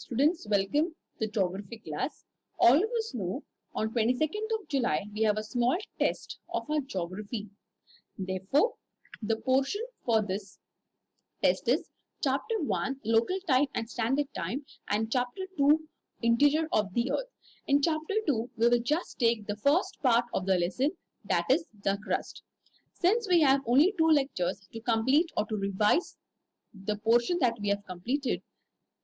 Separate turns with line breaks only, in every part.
Students, welcome to geography class. All of us know on 22nd of July we have a small test of our geography. Therefore, the portion for this test is chapter 1 local time and standard time and chapter 2 interior of the earth. In chapter 2 we will just take the first part of the lesson, that is the crust. Since we have only 2 lectures to complete or to revise the portion that we have completed,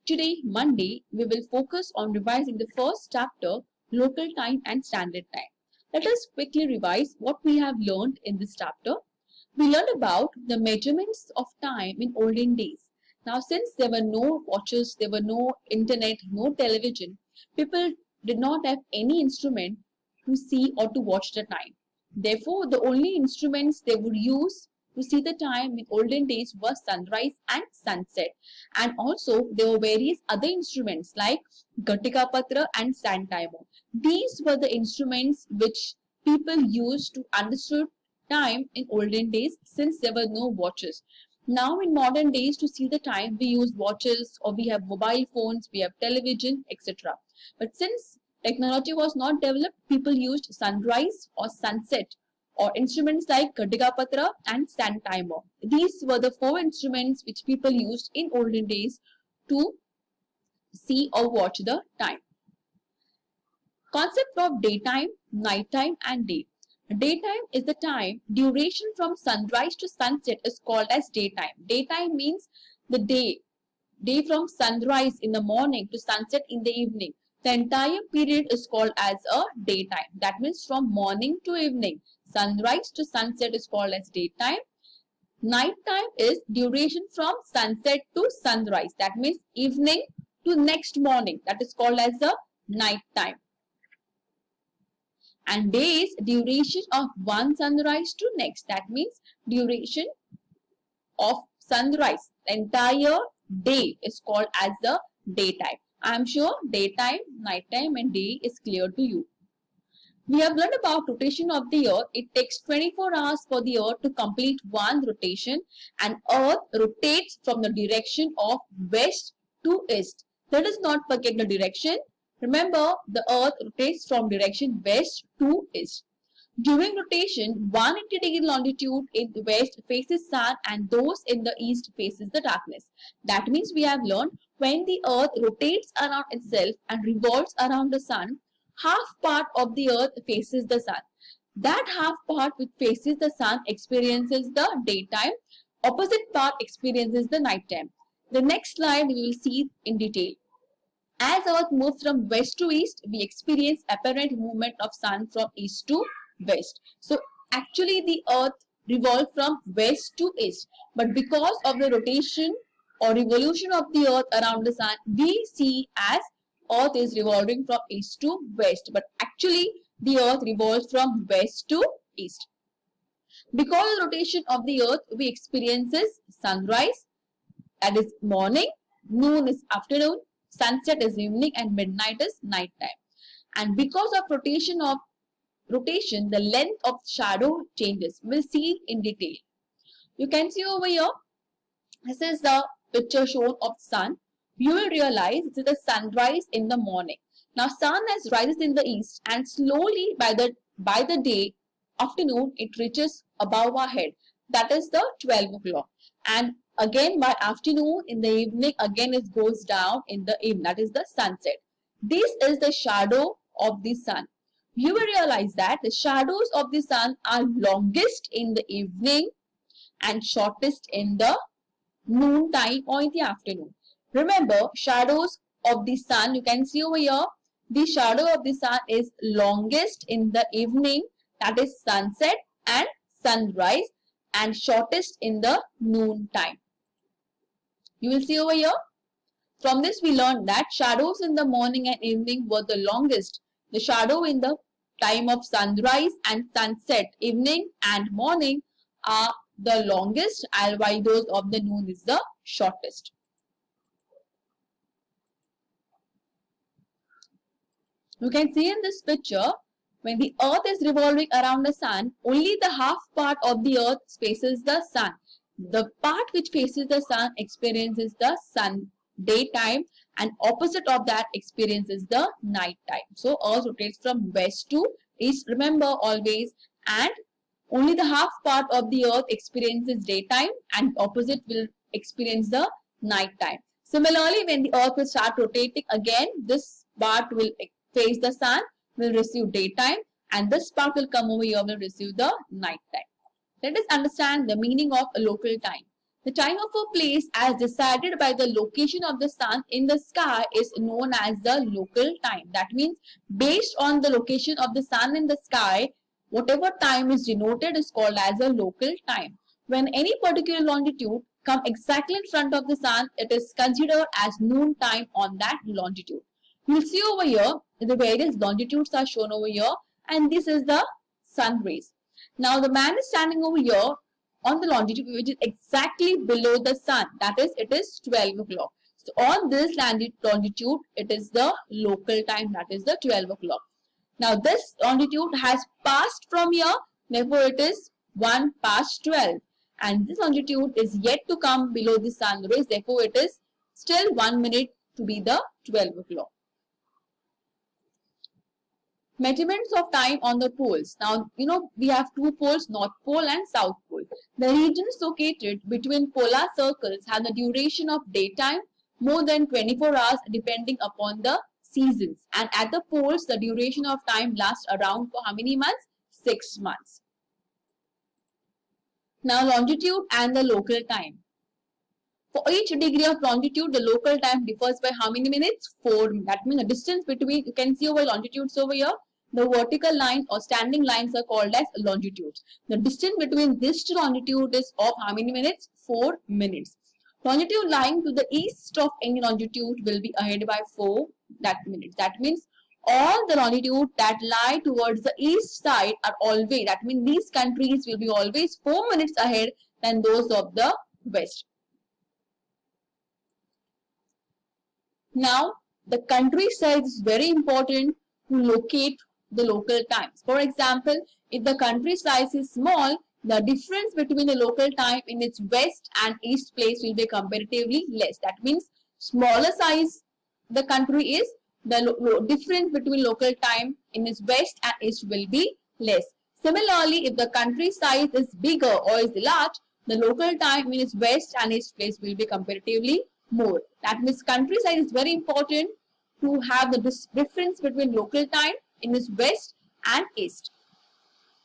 today, Monday, we will focus on revising the first chapter, local time and standard time. Let us quickly revise what we have learned in this chapter. We learned about the measurements of time in olden days. Now, since there were no watches, there were no internet, no television, people did not have any instrument to see or to watch the time. Therefore, the only instruments they would use to see the time in olden days was sunrise and sunset. And also there were various other instruments like Gatika Patra and sand timer. These were the instruments which people used to understand time in olden days since there were no watches. Now in modern days, to see the time we use watches or we have mobile phones, we have television, etc. But since technology was not developed, people used sunrise or sunset or instruments like Gatika Patra and sand timer. These were the 4 instruments which people used in olden days to see or watch the time. Concept of daytime, nighttime and day. Daytime is the time duration from sunrise to sunset is called as daytime. Daytime means the day from sunrise in the morning to sunset in the evening. The entire period is called as a daytime. That means from morning to evening. Sunrise to sunset is called as daytime. Nighttime is duration from sunset to sunrise. That means evening to next morning. That is called as the nighttime. And day is duration of one sunrise to next. That means duration of sunrise. The entire day is called as the daytime. I am sure daytime, nighttime and day is clear to you. We have learned about rotation of the earth. It takes 24 hours for the earth to complete one rotation, and earth rotates from the direction of west to east. Let us not forget the direction. Remember, the earth rotates from direction west to east. During rotation, 180-degree longitude in the west faces sun and those in the east faces the darkness. That means we have learned when the earth rotates around itself and revolves around the sun, half part of the earth faces the sun. That half part which faces the sun experiences the daytime, opposite part experiences the nighttime. The next slide we will see in detail. As earth moves from west to east, we experience apparent movement of sun from east to west. So actually the earth revolves from west to east, but because of the rotation or revolution of the earth around the sun, we see as earth is revolving from east to west, but actually the earth revolves from west to east. Because of the rotation of the earth, we experiences sunrise, that is morning, noon is afternoon, sunset is evening and midnight is night time. And because of rotation, the length of shadow changes. We'll see in detail. You can see over here, this is the picture shown of sun. You will realize it is the sunrise in the morning. Now sun as rises in the east and slowly by the day, afternoon, it reaches above our head. That is the 12 o'clock. And again by afternoon, in the evening, again it goes down in the evening. That is the sunset. This is the shadow of the sun. You will realize that the shadows of the sun are longest in the evening and shortest in the noon time or in the afternoon. Remember, shadows of the sun, you can see over here, the shadow of the sun is longest in the evening, that is sunset and sunrise, and shortest in the noon time. You will see over here. From this we learned that shadows in the morning and evening were the longest. The shadow in the time of sunrise and sunset, evening and morning are the longest, while those of the noon is the shortest. You can see in this picture, when the earth is revolving around the sun, only the half part of the earth faces the sun. The part which faces the sun experiences the sun daytime, and opposite of that experience is the night time. So Earth rotates from west to east, remember always, and only the half part of the Earth experiences daytime and opposite will experience the night time. Similarly, when the Earth will start rotating again, this part will face the sun, will receive daytime, and this part will come over here, will receive the night time. Let us understand the meaning of a local time. The time of a place as decided by the location of the sun in the sky is known as the local time. That means based on the location of the sun in the sky, whatever time is denoted is called as a local time. When any particular longitude comes exactly in front of the sun, it is considered as noon time on that longitude. You'll see over here, the various longitudes are shown over here, and this is the sun rays. Now the man is standing over here on the longitude which is exactly below the sun. That is, it is 12 o'clock. So on this longitude, it is the local time, that is the 12 o'clock. Now this longitude has passed from here, therefore it is 1 past 12. And this longitude is yet to come below the sun rays, therefore it is still 1 minute to be the 12 o'clock. Measurements of time on the poles. Now, we have two poles, North Pole and South Pole. The regions located between polar circles have the duration of daytime more than 24 hours depending upon the seasons. And at the poles, the duration of time lasts around for how many months? 6 months. Now, longitude and the local time. For each degree of longitude, the local time differs by how many minutes? 4. That means the distance between, you can see over longitudes over here. The vertical line or standing lines are called as longitudes. The distance between this to longitude is of how many minutes? 4 minutes. Longitude lying to the east of any longitude will be ahead by 4 minutes. That means all the longitude that lie towards the east side are always, that means these countries will be always 4 minutes ahead than those of the west. Now, the country size is very important to locate the local times. For example, if the country size is small, the difference between the local time in its west and east place will be comparatively less. That means smaller size the country is, the difference between local time in its west and east will be less. Similarly, if the country size is bigger or is large, the local time in its west and east place will be comparatively more. That means country size is very important to have the difference between local time in its west and east.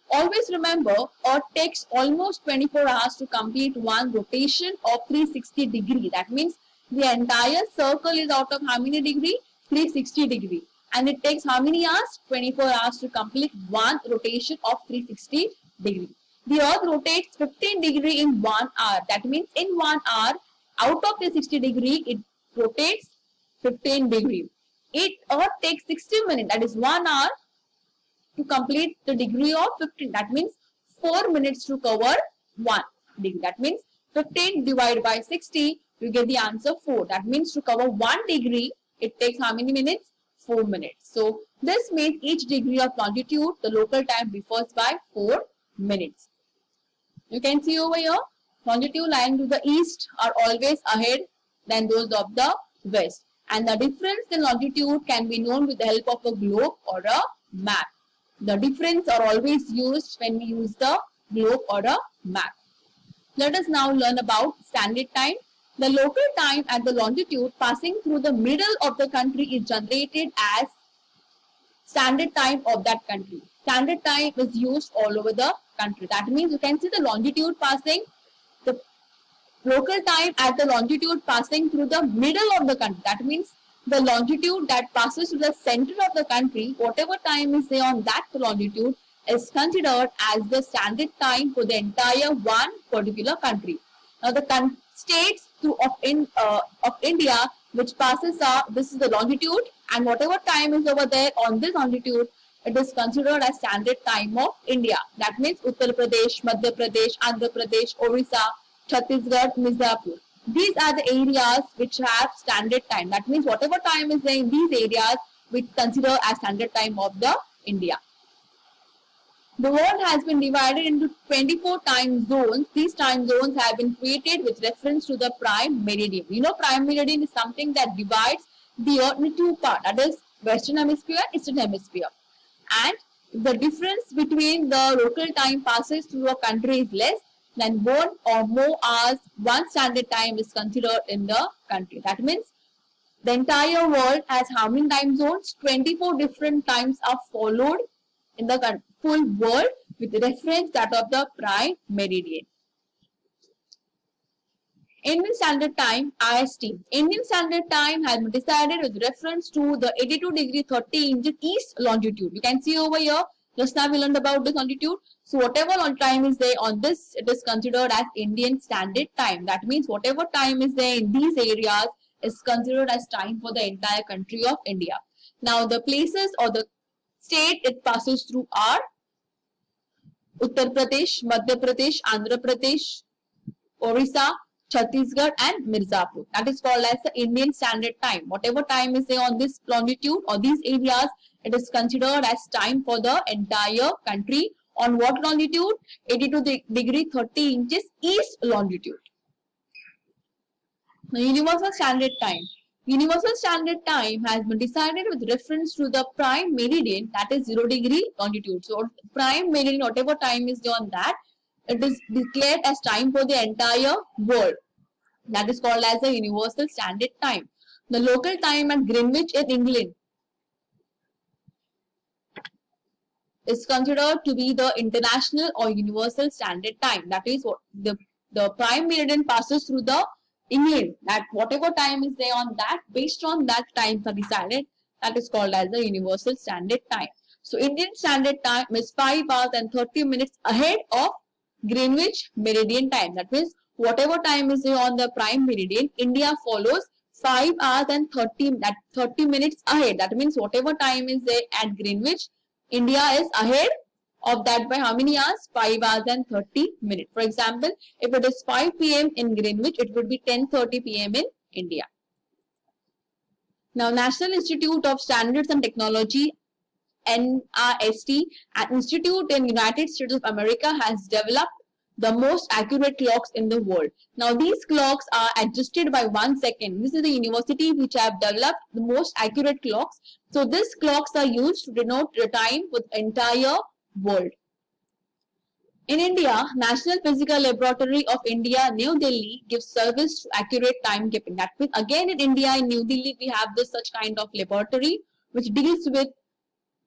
Always remember, Earth takes almost 24 hours to complete one rotation of 360 degree. That means the entire circle is out of how many degree? 360 degree. And it takes how many hours? 24 hours to complete one rotation of 360 degree. The Earth rotates 15 degree in 1 hour. That means in 1 hour, out of the 60 degree, it rotates 15 degree. Earth takes 60 minutes, that is 1 hour, to complete the degree of 15. That means 4 minutes to cover 1 degree. That means 15 divided by 60, you get the answer 4. That means to cover 1 degree, it takes how many minutes? 4 minutes. So this means each degree of longitude, the local time differs by 4 minutes. You can see over here, longitude lying to the east are always ahead than those of the west. And the difference in longitude can be known with the help of a globe or a map. The difference are always used when we use the globe or a map. Let us now learn about standard time. The local time at the longitude passing through the middle of the country is generated as standard time of that country. Standard time is used all over the country. That means you can see the longitude passing, the local time at the longitude passing through the middle of the country. That means the longitude that passes to the center of the country, whatever time is there on that longitude, is considered as the standard time for the entire one particular country. Now the states of India which passes this is the longitude, and whatever time is over there on this longitude, it is considered as standard time of India. That means Uttar Pradesh, Madhya Pradesh, Andhra Pradesh, Orissa, Chhattisgarh, Mirzapur. These are the areas which have standard time. That means whatever time is there in these areas, we consider as standard time of the India. The world has been divided into 24 time zones. These time zones have been created with reference to the prime meridian. You know, prime meridian is something that divides the earth into two parts, that is western hemisphere, eastern hemisphere. And the difference between the local time passes through a country is less than one or more hours, one standard time is considered in the country. That means the entire world has how many time zones? 24 different times are followed in the full world with reference that of the prime meridian. Indian Standard Time IST. Indian Standard Time has been decided with reference to the 82 degree 30 inches east longitude. You can see over here, just now we learned about this longitude. So whatever time is there on this, it is considered as Indian Standard Time. That means whatever time is there in these areas is considered as time for the entire country of India. Now the places or the state it passes through are Uttar Pradesh, Madhya Pradesh, Andhra Pradesh, Orissa, Chhattisgarh and Mirzapur. That is called as the Indian Standard Time. Whatever time is there on this longitude or these areas, it is considered as time for the entire country. On what longitude? 82 degree 30 inches east longitude. The Universal Standard Time. Universal Standard Time has been decided with reference to the prime meridian, that is 0 degree longitude. So prime meridian, whatever time is there on that, it is declared as time for the entire world. That is called as the Universal Standard Time. The local time at Greenwich in England is considered to be the International or Universal Standard Time. That is what the prime meridian passes through the England. That whatever time is there on that, based on that times are decided. That is called as the Universal Standard Time. So Indian Standard Time is 5 hours and 30 minutes ahead of Greenwich Meridian Time. That means whatever time is there on the prime meridian, India follows 5 hours and 30 minutes ahead. That means whatever time is there at Greenwich, India is ahead of that by how many hours? 5 hours and 30 minutes. For example, if it is 5 p.m. in Greenwich, it would be 10:30 p.m. in India. Now, National Institute of Standards and Technology, NIST, an institute in United States of America, has developed the most accurate clocks in the world. Now these clocks are adjusted by 1 second. This is the university which have developed the most accurate clocks. So these clocks are used to denote the time for the entire world. In India, National Physical Laboratory of India, New Delhi gives service to accurate timekeeping. That means again in India, in New Delhi, we have this such kind of laboratory which deals with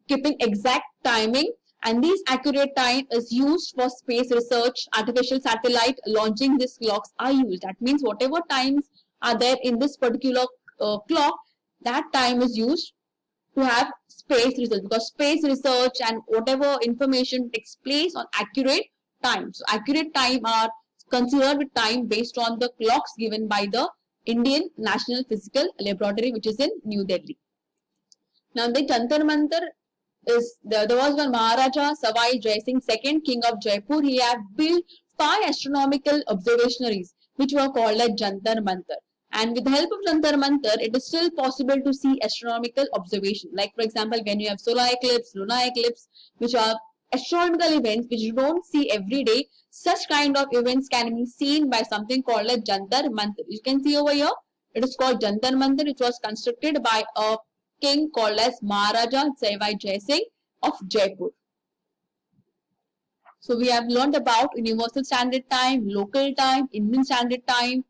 keeping exact timing, and this accurate time is used for space research. Artificial satellite launching these clocks are used. That means whatever times are there in this particular clock, that time is used to have space research, because space research and whatever information takes place on accurate time. So accurate time are considered with time based on the clocks given by the Indian National Physical Laboratory, which is in New Delhi. Now the Jantar Mantar is there was one Maharaja Savai Jai Singh, second king of Jaipur. He had built 5 astronomical observatories which were called as Jantar Mantar. And with the help of Jantar Mantar, it is still possible to see astronomical observation. Like for example, when you have solar eclipse, lunar eclipse, which are astronomical events which you don't see every day, such kind of events can be seen by something called as Jantar Mantar. You can see over here, it is called Jantar Mantar. It was constructed by a king called as Maharaja Savai Jai Singh of Jaipur. So we have learned about Universal Standard Time, local time, Indian Standard Time,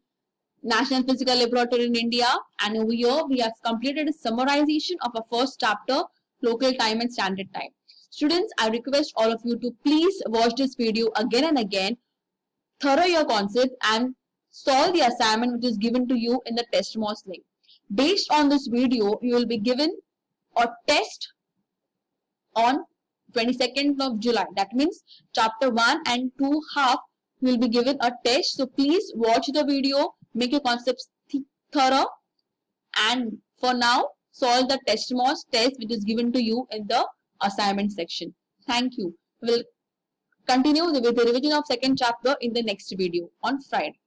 National Physical Laboratory in India, and over here we have completed a summarization of our first chapter, local time and standard time. Students, I request all of you to please watch this video again and again, thorough your concept and solve the assignment which is given to you in the TestMoss link. Based on this video, you will be given a test on 22nd of July. That means chapter 1 and 2 half will be given a test. So please watch the video, make your concepts thorough, and for now solve the TestMoss test which is given to you in the assignment section. Thank you. We will continue with the revision of second chapter in the next video on Friday.